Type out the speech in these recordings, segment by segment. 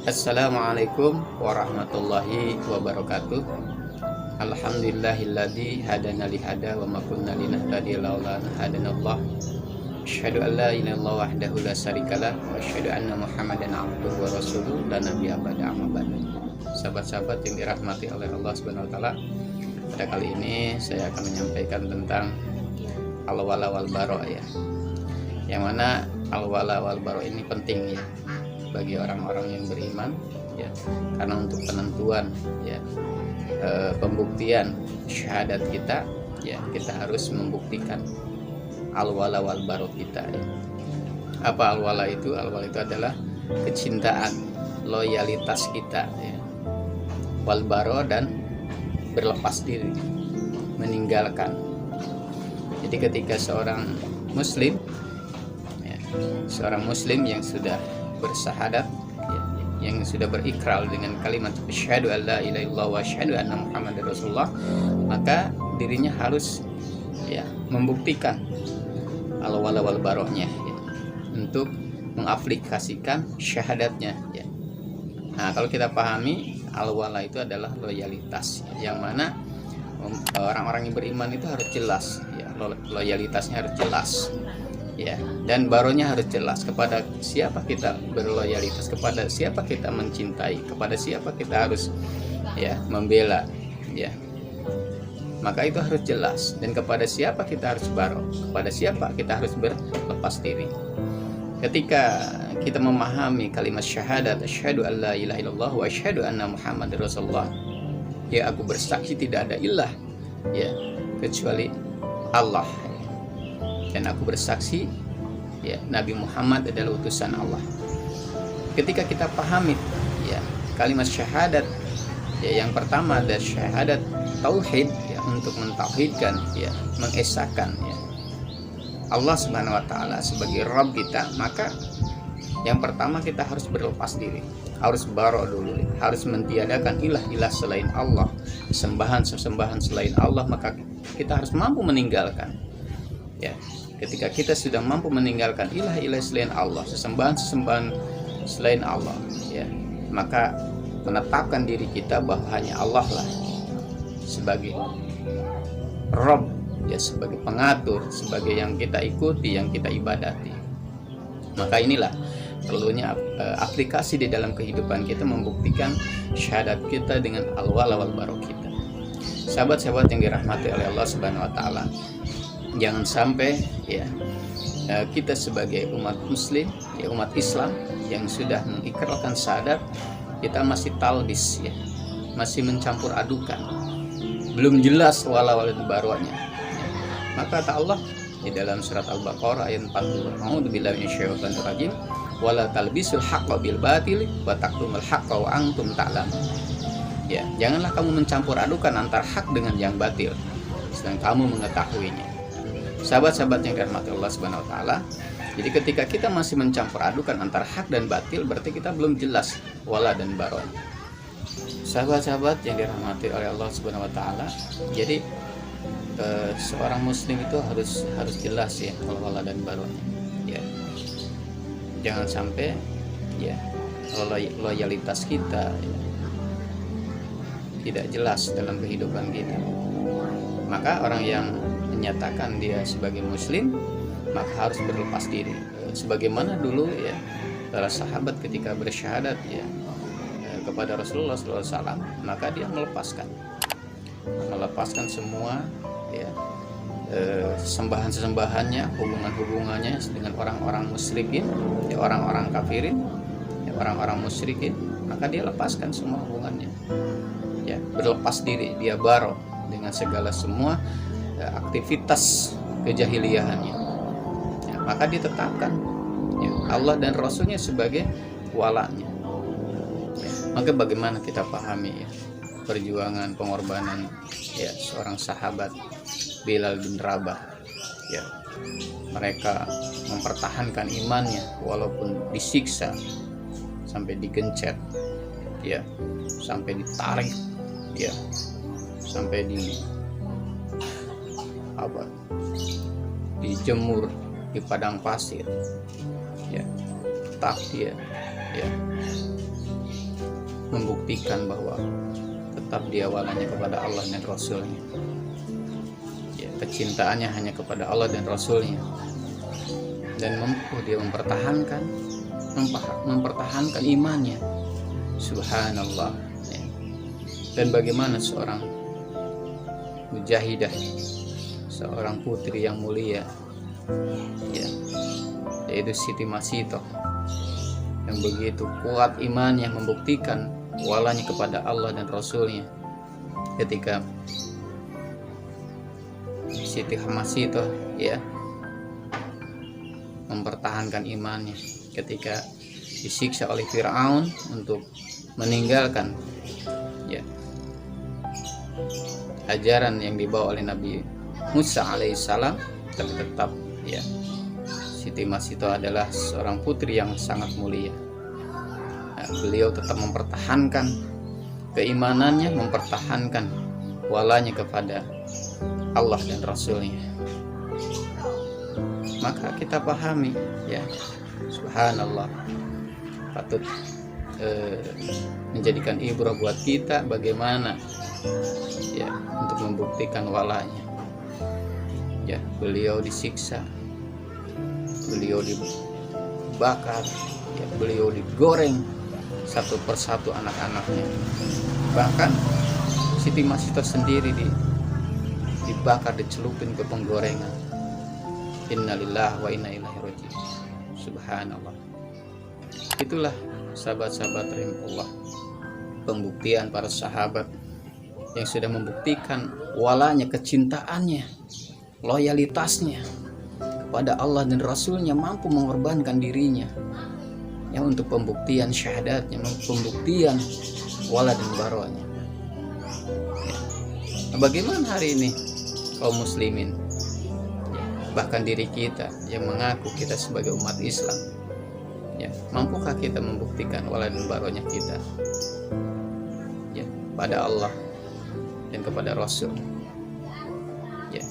Assalamualaikum warahmatullahi wabarakatuh. Alhamdulillahilladzi hadana lihada wa ma kunna linahtadiya laula an hadanallah. Asyhadu an la ilaha illallah wahdahu la syarikalah wa asyhadu anna Muhammadan abduhu wa rasuluh la nabiyya ba'da amma ba'du. Sahabat-sahabat yang dirahmati oleh Allah Subhanahu wa taala, pada kali ini saya akan menyampaikan tentang al-wala wal bara ya. Yang mana al-wala wal bara ini penting ya bagi orang-orang yang beriman ya, karena untuk penentuan ya pembuktian syahadat kita ya, kita harus membuktikan al-wala wal bara kita ya. Apa al-wala itu? Al-wala itu adalah kecintaan, loyalitas kita ya. Wal bara dan berlepas diri, meninggalkan. Jadi ketika seorang muslim ya, seorang muslim yang sudah bersyahadat ya, yang sudah berikrar dengan kalimat asyhadu alla ilaha illallah wa asyhadu anna muhammadar rasulullah, maka dirinya harus ya membuktikan al-wala wal baroknya ya, untuk mengaplikasikan syahadatnya ya. Nah, kalau kita pahami al-wala itu adalah loyalitas ya, yang mana orang-orang yang beriman itu harus jelas ya, loyalitasnya harus jelas ya, dan baronya harus jelas kepada siapa kita berloyalitas, kepada siapa kita mencintai, kepada siapa kita harus ya membela ya, maka itu harus jelas. Dan kepada siapa kita harus baro, kepada siapa kita harus berlepas diri. Ketika kita memahami kalimat syahadat asyhadu alla ilaha illallah wa asyhadu anna muhammadar rasulullah ya, aku bersaksi tidak ada ilah ya kecuali Allah, dan aku bersaksi ya Nabi Muhammad adalah utusan Allah. Ketika kita pahami ya kalimat syahadat ya, yang pertama ada syahadat tauhid ya, untuk mentauhidkan ya, mengesahkan ya Allah Subhanahu wa taala sebagai Rabb kita, maka yang pertama kita harus berlepas diri, harus baro dulu, harus mentiadakan ilah-ilah selain Allah, sembahan-sembahan selain Allah, maka kita harus mampu meninggalkan ya. Ketika kita sudah mampu meninggalkan ilah-ilah selain Allah, sesembahan-sesembahan selain Allah ya, maka menetapkan diri kita bahwa hanya Allah lah sebagai Rabb ya, sebagai pengatur, sebagai yang kita ikuti, yang kita ibadati. Maka inilah perlunya aplikasi di dalam kehidupan kita, membuktikan syahadat kita dengan al-wala wal bara kita. Sahabat-sahabat yang dirahmati oleh Allah Subhanahu wa taala, jangan sampai ya kita sebagai umat muslim ya, umat Islam yang sudah mengikrarkan syahadat, kita masih talbis ya, masih mencampur adukan, belum jelas wala wal baronya ya. Maka kata Allah di dalam surat Al-Baqarah ayat 40, a'udzubillahi minasyaitonir rajim, wala talbisul haqqo bil batil wa taktumul haqqo wa antum ta'lamun. Ya, janganlah kamu mencampur adukan antara hak dengan yang batil sedang kamu mengetahuinya. Sahabat-sahabat yang dirahmati Allah Subhanahu wa taala, jadi ketika kita masih mencampur adukan antara hak dan batil, berarti kita belum jelas wala dan baron. Sahabat-sahabat yang dirahmati oleh Allah Subhanahu wa taala, jadi seorang muslim itu harus jelas ya wala dan baronnya ya. Jangan sampai ya loyalitas kita ya, tidak jelas dalam kehidupan kita. Maka orang yang menyatakan dia sebagai muslim, maka harus berlepas diri sebagaimana dulu ya para sahabat ketika bersyahadat ya kepada Rasulullah SAW, maka dia melepaskan semua ya sembahan-sembahannya, hubungannya dengan orang-orang musyrikin ya, orang-orang kafirin ya, orang-orang musyrikin, maka dia lepaskan semua hubungannya ya, berlepas diri, dia baro dengan segala semua aktivitas kejahiliahannya ya, maka ditetapkan ya, Allah dan Rasulnya sebagai walanya ya. Maka bagaimana kita pahami ya perjuangan pengorbanan ya seorang sahabat Bilal bin Rabah ya, mereka mempertahankan imannya walaupun disiksa, sampai digencet ya, sampai ditarik ya, sampai dijemur di padang pasir ya, tak dia ya membuktikan bahwa tetap dia walanya kepada Allah dan Rasulnya, ya, kecintaannya hanya kepada Allah dan Rasulnya, dan mampu dia mempertahankan imannya. Subhanallah, ya. Dan bagaimana seorang mujahidah, seorang putri yang mulia, ya, yaitu Siti Masitoh, yang begitu kuat imannya, membuktikan walanya kepada Allah dan Rasulnya. Ketika Siti Masitoh, ya, mempertahankan imannya ketika disiksa oleh Fir'aun untuk meninggalkan, ya, ajaran yang dibawa oleh Nabi Musa alaihissalam, tapi tetap, ya, Siti Masitoh adalah seorang putri yang sangat mulia. Nah, beliau tetap mempertahankan keimanannya, mempertahankan walanya kepada Allah dan Rasulnya. Maka kita pahami, ya, subhanallah, patut menjadikan ibrah buat kita bagaimana, ya, untuk membuktikan walanya. Ya, beliau disiksa, beliau dibakar, ya, beliau digoreng satu persatu anak-anaknya. Bahkan Siti Masitoh sendiri dibakar, dicelupin ke penggorengan. Innalillahi wa inna ilaihi raji'un. Subhanallah. Itulah sahabat-sahabat rahimahullah, pembuktian para sahabat yang sudah membuktikan walanya, kecintaannya, loyalitasnya kepada Allah dan Rasulnya, mampu mengorbankan dirinya, ya, untuk pembuktian syahadatnya, pembuktian wala dan baronya, ya. Nah, bagaimana hari ini kaum muslimin, ya, bahkan diri kita yang mengaku kita sebagai umat Islam, ya, mampukah kita membuktikan wala dan baronya kita, ya, pada Allah dan kepada Rasul, ya.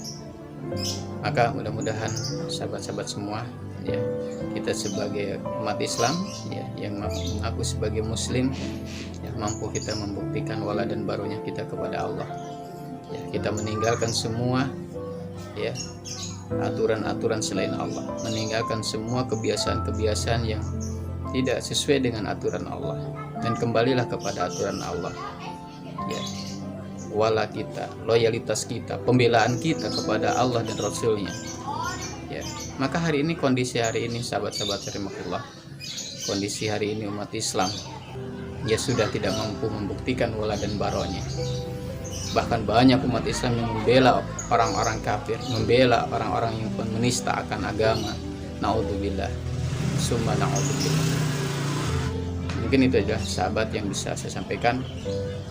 Maka mudah-mudahan sahabat-sahabat semua, ya, kita sebagai umat Islam, ya, yang mengaku sebagai muslim, ya, mampu kita membuktikan wala dan baronya kita kepada Allah, ya, kita meninggalkan semua, ya, aturan-aturan selain Allah, meninggalkan semua kebiasaan-kebiasaan yang tidak sesuai dengan aturan Allah, dan kembalilah kepada aturan Allah, ya. Wala kita, loyalitas kita, pembelaan kita kepada Allah dan Rasulnya, ya. Maka hari ini, kondisi hari ini sahabat-sahabat rahimahullah, kondisi hari ini umat Islam, ya, sudah tidak mampu membuktikan wala dan baronya. Bahkan banyak umat Islam yang membela orang-orang kafir, membela orang-orang yang menista akan agama. Naudzubillah, summa naudzubillah. Mungkin itu aja sahabat yang bisa saya sampaikan.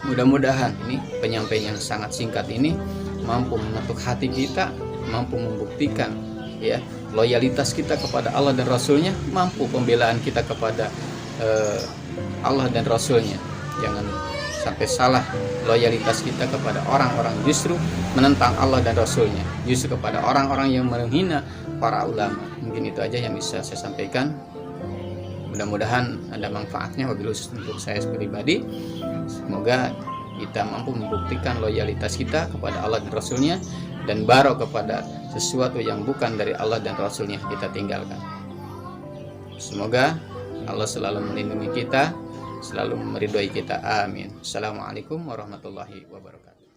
Mudah-mudahan ini penyampaian yang sangat singkat ini mampu mengetuk hati kita, mampu membuktikan, ya, loyalitas kita kepada Allah dan Rasulnya, mampu pembelaan kita kepada Allah dan Rasulnya. Jangan sampai salah loyalitas kita kepada orang-orang justru menentang Allah dan Rasulnya, justru kepada orang-orang yang menghina para ulama. Mungkin itu aja yang bisa saya sampaikan. Mudah-mudahan ada manfaatnya wabil khusus untuk saya pribadi. Semoga kita mampu membuktikan loyalitas kita kepada Allah dan Rasulnya, dan baro kepada sesuatu yang bukan dari Allah dan Rasulnya kita tinggalkan. Semoga Allah selalu melindungi kita, selalu meridhoi kita. Amin. Assalamualaikum warahmatullahi wabarakatuh.